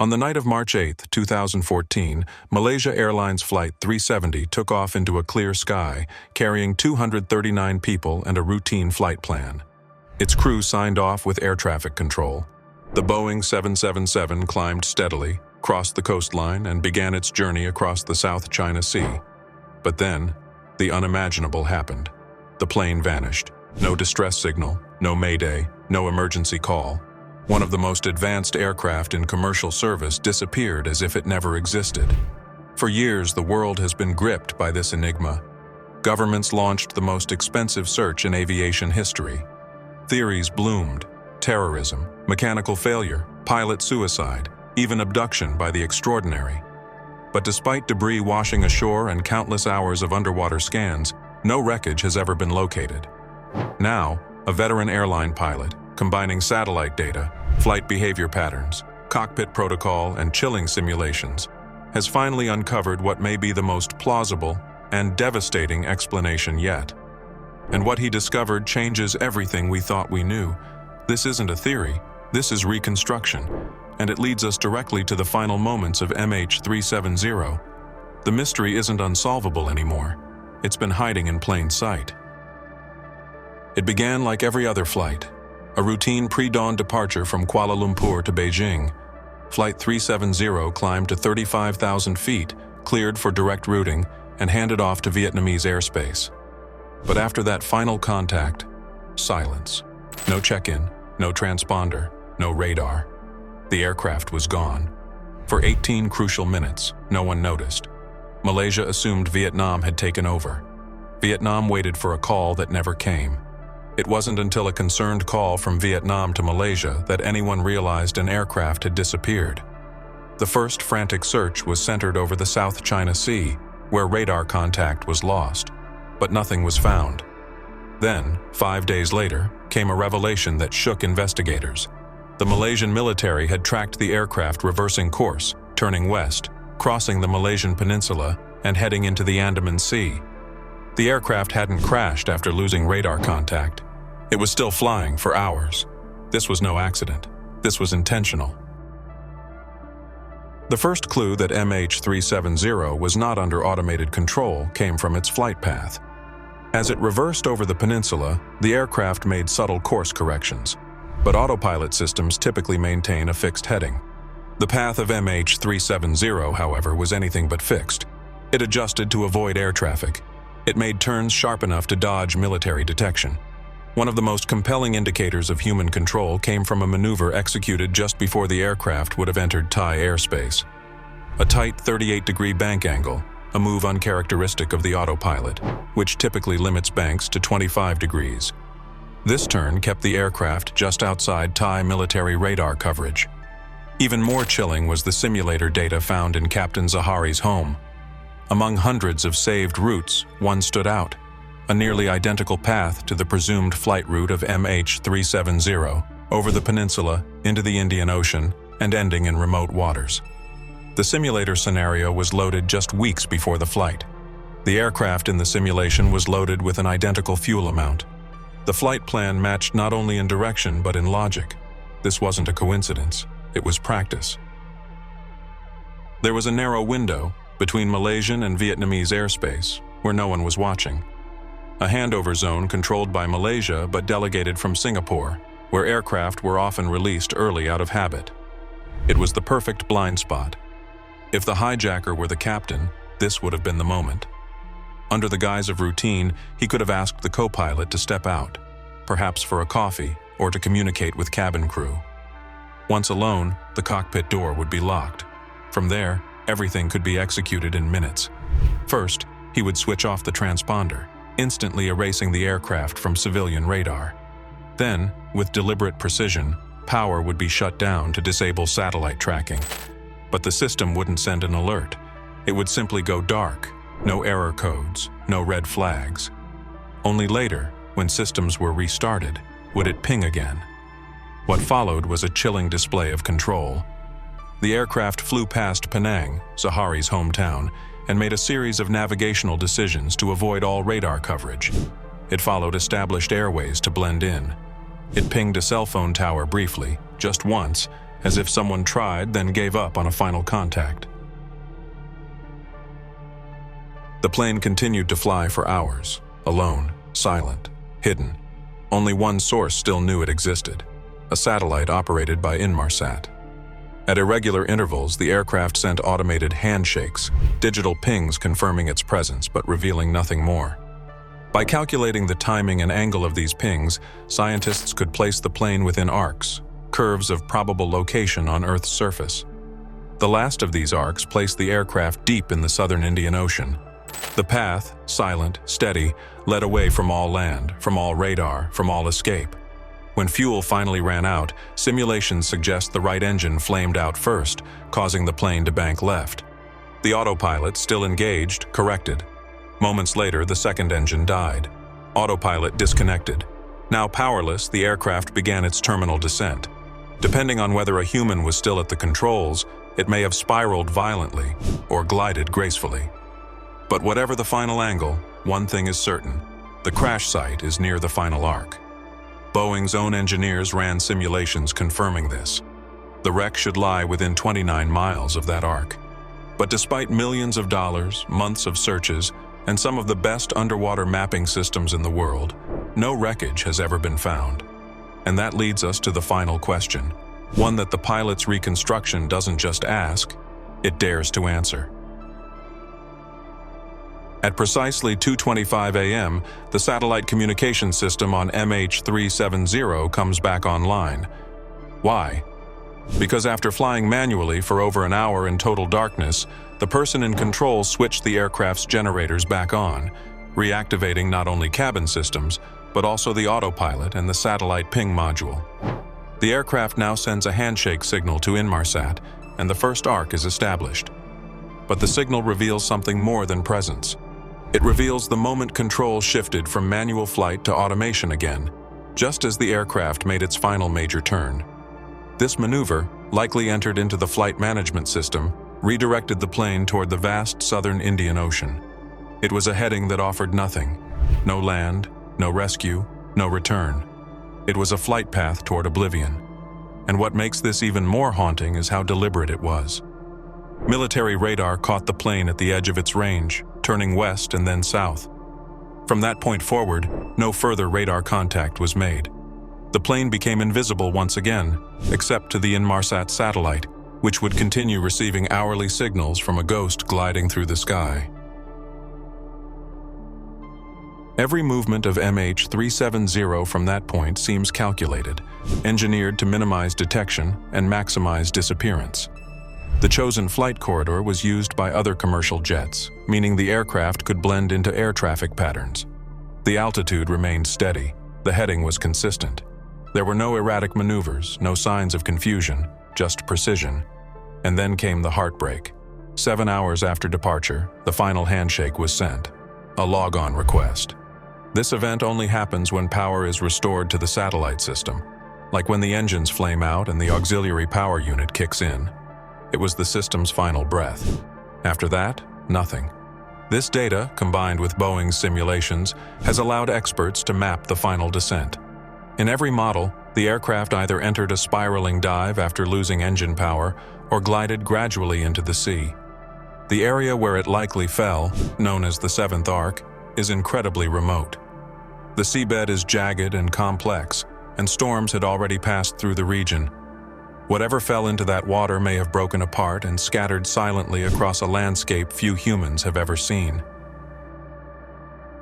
On the night of March 8, 2014, Malaysia Airlines Flight 370 took off into a clear sky, carrying 239 people and a routine flight plan. Its crew signed off with air traffic control. The Boeing 777 climbed steadily, crossed the coastline, and began its journey across the South China Sea. But then, the unimaginable happened. The plane vanished. No distress signal, no mayday, no emergency call. One of the most advanced aircraft in commercial service disappeared as if it never existed. For years, the world has been gripped by this enigma. Governments launched the most expensive search in aviation history. Theories bloomed: terrorism, mechanical failure, pilot suicide, even abduction by the extraordinary. But despite debris washing ashore and countless hours of underwater scans, no wreckage has ever been located. Now, a veteran airline pilot, combining satellite data, flight behavior patterns, cockpit protocol, and chilling simulations, has finally uncovered what may be the most plausible and devastating explanation yet. And what he discovered changes everything we thought we knew. This isn't a theory, this is reconstruction, and it leads us directly to the final moments of MH370. The mystery isn't unsolvable anymore. It's been hiding in plain sight. It began like every other flight, a routine pre-dawn departure from Kuala Lumpur to Beijing. Flight 370 climbed to 35,000 feet, cleared for direct routing, and handed off to Vietnamese airspace. But after that final contact, silence. No check-in, no transponder, no radar. The aircraft was gone. For 18 crucial minutes, no one noticed. Malaysia assumed Vietnam had taken over. Vietnam waited for a call that never came. It wasn't until a concerned call from Vietnam to Malaysia that anyone realized an aircraft had disappeared. The first frantic search was centered over the South China Sea, where radar contact was lost, but nothing was found. Then, 5 days later, came a revelation that shook investigators. The Malaysian military had tracked the aircraft reversing course, turning west, crossing the Malaysian peninsula, and heading into the Andaman Sea. The aircraft hadn't crashed after losing radar contact. It was still flying for hours. This was no accident. This was intentional. The first clue that MH370 was not under automated control came from its flight path. As it reversed over the peninsula, the aircraft made subtle course corrections, but autopilot systems typically maintain a fixed heading. The path of MH370, however, was anything but fixed. It adjusted to avoid air traffic. It made turns sharp enough to dodge military detection. One of the most compelling indicators of human control came from a maneuver executed just before the aircraft would have entered Thai airspace. A tight 38-degree bank angle, a move uncharacteristic of the autopilot, which typically limits banks to 25 degrees. This turn kept the aircraft just outside Thai military radar coverage. Even more chilling was the simulator data found in Captain Zahari's home. Among hundreds of saved routes, one stood out, a nearly identical path to the presumed flight route of MH370, over the peninsula, into the Indian Ocean, and ending in remote waters. The simulator scenario was loaded just weeks before the flight. The aircraft in the simulation was loaded with an identical fuel amount. The flight plan matched not only in direction but in logic. This wasn't a coincidence, it was practice. There was a narrow window between Malaysian and Vietnamese airspace, where no one was watching. A handover zone controlled by Malaysia but delegated from Singapore, where aircraft were often released early out of habit. It was the perfect blind spot. If the hijacker were the captain, this would have been the moment. Under the guise of routine, he could have asked the co-pilot to step out, perhaps for a coffee or to communicate with cabin crew. Once alone, the cockpit door would be locked. From there, everything could be executed in minutes. First, he would switch off the transponder, instantly erasing the aircraft from civilian radar. Then, with deliberate precision, power would be shut down to disable satellite tracking. But the system wouldn't send an alert. It would simply go dark, no error codes, no red flags. Only later, when systems were restarted, would it ping again. What followed was a chilling display of control. The aircraft flew past Penang, Zahari's hometown, and made a series of navigational decisions to avoid all radar coverage. It followed established airways to blend in. It pinged a cell phone tower briefly, just once, as if someone tried then gave up on a final contact. The plane continued to fly for hours, alone, silent, hidden. Only one source still knew it existed, a satellite operated by Inmarsat. At irregular intervals, the aircraft sent automated handshakes, digital pings confirming its presence but revealing nothing more. By calculating the timing and angle of these pings, scientists could place the plane within arcs, curves of probable location on Earth's surface. The last of these arcs placed the aircraft deep in the southern Indian Ocean. The path, silent, steady, led away from all land, from all radar, from all escape. When fuel finally ran out, simulations suggest the right engine flamed out first, causing the plane to bank left. The autopilot, still engaged, corrected. Moments later, the second engine died. Autopilot disconnected. Now powerless, the aircraft began its terminal descent. Depending on whether a human was still at the controls, it may have spiraled violently or glided gracefully. But whatever the final angle, one thing is certain: the crash site is near the final arc. Boeing's own engineers ran simulations confirming this. The wreck should lie within 29 miles of that arc. But despite millions of dollars, months of searches, and some of the best underwater mapping systems in the world, no wreckage has ever been found. And that leads us to the final question, one that the pilot's Reconstruction doesn't just ask, it dares to answer. At precisely 2:25 a.m., the satellite communication system on MH370 comes back online. Why? Because after flying manually for over an hour in total darkness, the person in control switched the aircraft's generators back on, reactivating not only cabin systems, but also the autopilot and the satellite ping module. The aircraft now sends a handshake signal to Inmarsat, and the first arc is established. But the signal reveals something more than presence. It reveals the moment control shifted from manual flight to automation again, just as the aircraft made its final major turn. This maneuver, likely entered into the flight management system, redirected the plane toward the vast southern Indian Ocean. It was a heading that offered nothing: no land, no rescue, no return. It was a flight path toward oblivion. And what makes this even more haunting is how deliberate it was. Military radar caught the plane at the edge of its range, turning west and then south. From that point forward, no further radar contact was made. The plane became invisible once again, except to the Inmarsat satellite, which would continue receiving hourly signals from a ghost gliding through the sky. Every movement of MH370 from that point seems calculated, engineered to minimize detection and maximize disappearance. The chosen flight corridor was used by other commercial jets, meaning the aircraft could blend into air traffic patterns. The altitude remained steady. The heading was consistent. There were no erratic maneuvers, no signs of confusion, just precision. And then came the heartbreak. 7 hours after departure, the final handshake was sent, a log-on request. This event only happens when power is restored to the satellite system, like when the engines flame out and the auxiliary power unit kicks in. It was the system's final breath. After that, nothing. This data, combined with Boeing's simulations, has allowed experts to map the final descent. In every model, the aircraft either entered a spiraling dive after losing engine power or glided gradually into the sea. The area where it likely fell, known as the seventh arc, is incredibly remote. The seabed is jagged and complex, and storms had already passed through the region. Whatever fell into that water may have broken apart and scattered silently across a landscape few humans have ever seen.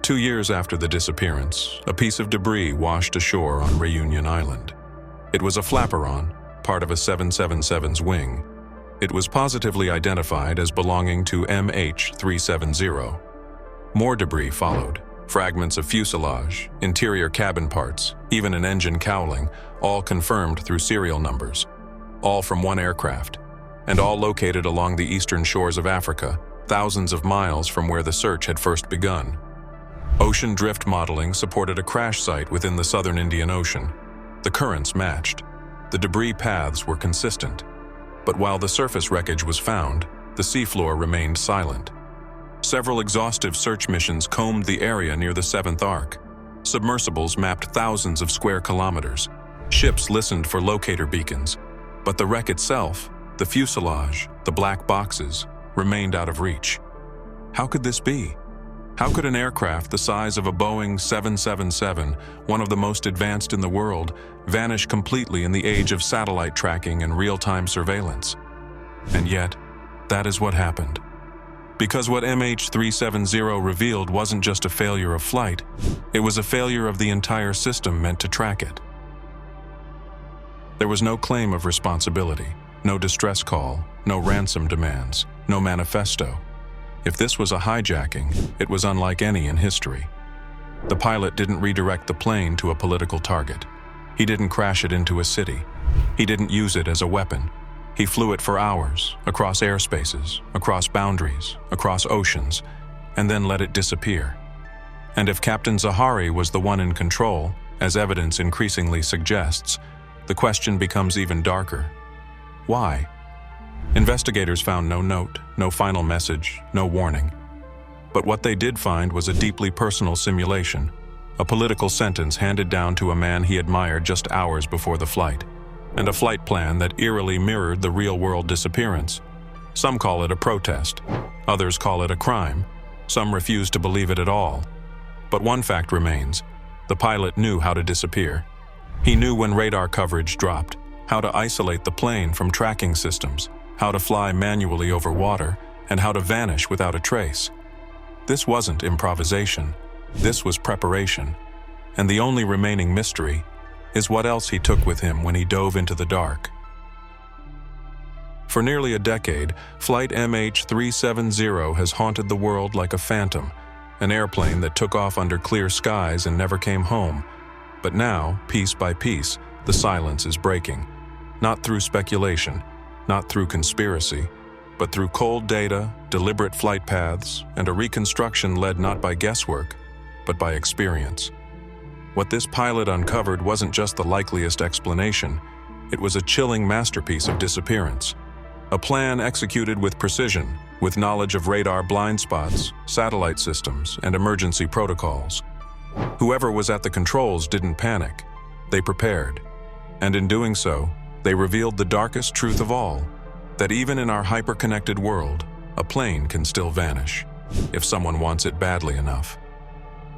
2 years after the disappearance, a piece of debris washed ashore on Reunion Island. It was a flaperon, part of a 777's wing. It was positively identified as belonging to MH370. More debris followed. Fragments of fuselage, interior cabin parts, even an engine cowling, all confirmed through serial numbers. All from one aircraft, and all located along the eastern shores of Africa, thousands of miles from where the search had first begun. Ocean drift modeling supported a crash site within the southern Indian Ocean. The currents matched. The debris paths were consistent. But while the surface wreckage was found, the seafloor remained silent. Several exhaustive search missions combed the area near the seventh arc. Submersibles mapped thousands of square kilometers. Ships listened for locator beacons. But the wreck itself, the fuselage, the black boxes, remained out of reach. How could this be? How could an aircraft the size of a Boeing 777, one of the most advanced in the world, vanish completely in the age of satellite tracking and real-time surveillance? And yet, that is what happened. Because what MH370 revealed wasn't just a failure of flight, it was a failure of the entire system meant to track it. There was no claim of responsibility, no distress call, no ransom demands, no manifesto. If this was a hijacking, it was unlike any in history. The pilot didn't redirect the plane to a political target. He didn't crash it into a city. He didn't use it as a weapon. He flew it for hours, across airspaces, across boundaries, across oceans, and then let it disappear. And if Captain Zahari was the one in control, as evidence increasingly suggests, the question becomes even darker. Why? Investigators found no note, no final message, no warning. But what they did find was a deeply personal simulation, a political sentence handed down to a man he admired just hours before the flight, and a flight plan that eerily mirrored the real-world disappearance. Some call it a protest, others call it a crime, some refuse to believe it at all. But one fact remains: the pilot knew how to disappear. He knew when radar coverage dropped, how to isolate the plane from tracking systems, how to fly manually over water, and how to vanish without a trace. This wasn't improvisation. This was preparation. And the only remaining mystery is what else he took with him when he dove into the dark. For nearly a decade, Flight MH370 has haunted the world like a phantom, an airplane that took off under clear skies and never came home. But now, piece by piece, the silence is breaking. Not through speculation, not through conspiracy, but through cold data, deliberate flight paths, and a reconstruction led not by guesswork, but by experience. What this pilot uncovered wasn't just the likeliest explanation, it was a chilling masterpiece of disappearance. A plan executed with precision, with knowledge of radar blind spots, satellite systems, and emergency protocols. Whoever was at the controls didn't panic. They prepared. And in doing so, they revealed the darkest truth of all, that even in our hyper-connected world, a plane can still vanish, if someone wants it badly enough.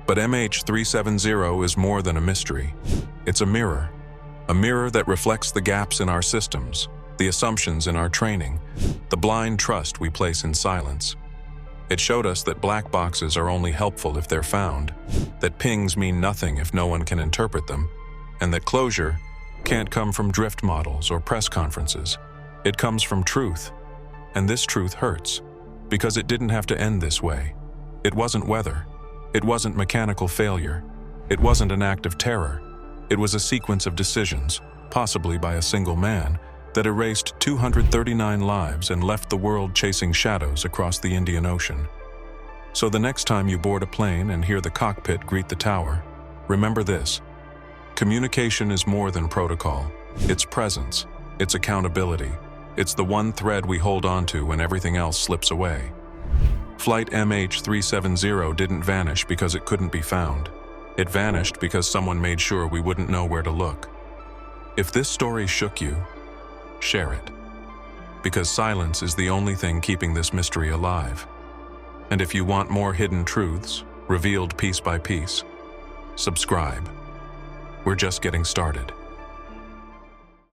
But MH370 is more than a mystery. It's a mirror that reflects the gaps in our systems, the assumptions in our training, the blind trust we place in silence. It showed us that black boxes are only helpful if they're found, that pings mean nothing if no one can interpret them, and that closure can't come from drift models or press conferences. It comes from truth. And this truth hurts, because it didn't have to end this way. It wasn't weather. It wasn't mechanical failure. It wasn't an act of terror. It was a sequence of decisions, possibly by a single man, that erased 239 lives and left the world chasing shadows across the Indian Ocean. So the next time you board a plane and hear the cockpit greet the tower, remember this: communication is more than protocol. It's presence. It's accountability. It's the one thread we hold onto when everything else slips away. Flight MH370 didn't vanish because it couldn't be found. It vanished because someone made sure we wouldn't know where to look. If this story shook you, share it. Because silence is the only thing keeping this mystery alive. And if you want more hidden truths, revealed piece by piece, subscribe. We're just getting started.